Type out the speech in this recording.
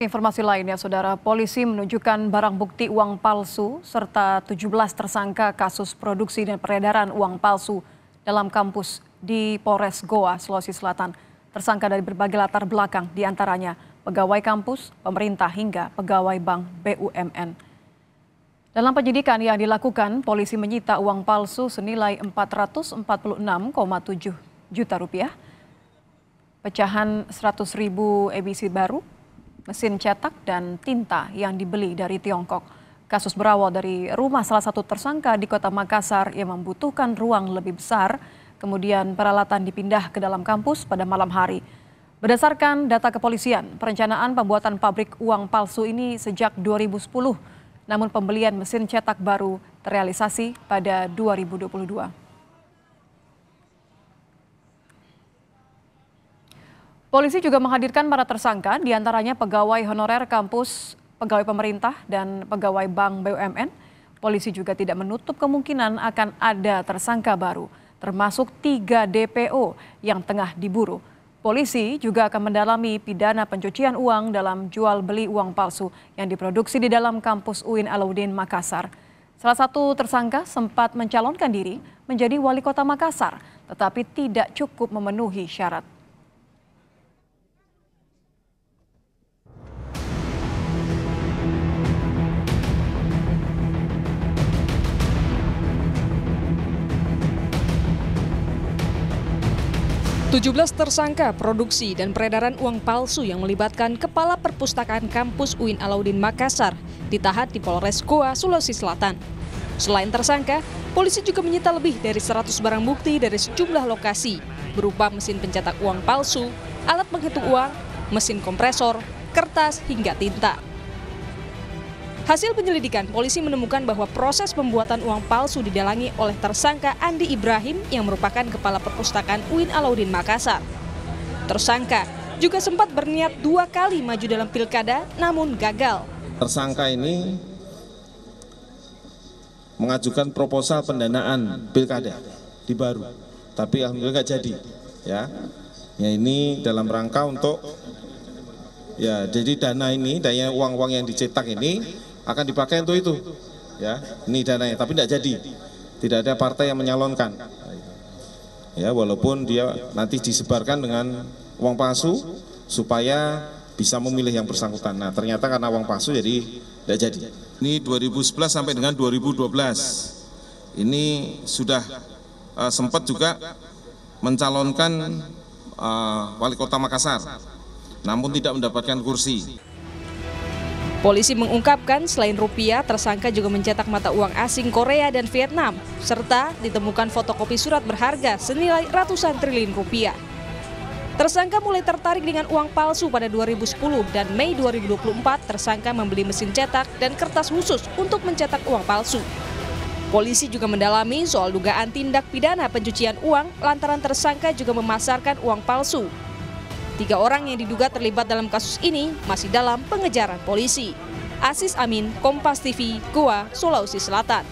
Informasi lainnya, Saudara, polisi menunjukkan barang bukti uang palsu serta 17 tersangka kasus produksi dan peredaran uang palsu dalam kampus di Polres Goa, Sulawesi Selatan. Tersangka dari berbagai latar belakang, diantaranya pegawai kampus, pemerintah hingga pegawai bank BUMN. Dalam penyidikan yang dilakukan, polisi menyita uang palsu senilai 446,7 juta rupiah, pecahan 100.000 edisi baru, mesin cetak dan tinta yang dibeli dari Tiongkok. Kasus berawal dari rumah salah satu tersangka di Kota Makassar yang membutuhkan ruang lebih besar, kemudian peralatan dipindah ke dalam kampus pada malam hari. Berdasarkan data kepolisian, perencanaan pembuatan pabrik uang palsu ini sejak 2010, namun pembelian mesin cetak baru terrealisasi pada 2022. Polisi juga menghadirkan para tersangka, diantaranya pegawai honorer kampus, pegawai pemerintah, dan pegawai bank BUMN. Polisi juga tidak menutup kemungkinan akan ada tersangka baru, termasuk 3 DPO yang tengah diburu. Polisi juga akan mendalami pidana pencucian uang dalam jual beli uang palsu yang diproduksi di dalam kampus UIN Alauddin Makassar. Salah satu tersangka sempat mencalonkan diri menjadi wali kota Makassar, tetapi tidak cukup memenuhi syarat. Belas tersangka produksi dan peredaran uang palsu yang melibatkan Kepala Perpustakaan Kampus UIN Alauddin Makassar ditahan di Polres Goa, Sulawesi Selatan. Selain tersangka, polisi juga menyita lebih dari 100 barang bukti dari sejumlah lokasi, berupa mesin pencetak uang palsu, alat penghitung uang, mesin kompresor, kertas, hingga tinta. Hasil penyelidikan, polisi menemukan bahwa proses pembuatan uang palsu didalangi oleh tersangka Andi Ibrahim yang merupakan Kepala Perpustakaan UIN Alauddin Makassar. Tersangka juga sempat berniat 2 kali maju dalam pilkada, namun gagal. Tersangka ini mengajukan proposal pendanaan pilkada di Baru, tapi alhamdulillah nggak jadi. Ya ini dalam rangka untuk jadi dana ini, dana uang-uang yang dicetak ini akan dipakai untuk itu, ya ini dananya, tapi tidak jadi, tidak ada partai yang menyalonkan, ya walaupun dia nanti disebarkan dengan uang palsu supaya bisa memilih yang bersangkutan. Nah ternyata karena uang palsu jadi tidak jadi. Ini 2011 sampai dengan 2012 ini sudah sempat juga mencalonkan wali kota Makassar, namun tidak mendapatkan kursi. Polisi mengungkapkan selain rupiah, tersangka juga mencetak mata uang asing Korea dan Vietnam, serta ditemukan fotokopi surat berharga senilai ratusan triliun rupiah. Tersangka mulai tertarik dengan uang palsu pada 2010 dan Mei 2024 tersangka membeli mesin cetak dan kertas khusus untuk mencetak uang palsu. Polisi juga mendalami soal dugaan tindak pidana pencucian uang lantaran tersangka juga memasarkan uang palsu. 3 orang yang diduga terlibat dalam kasus ini masih dalam pengejaran polisi. Aziz Amin, Kompas TV, Goa, Sulawesi Selatan.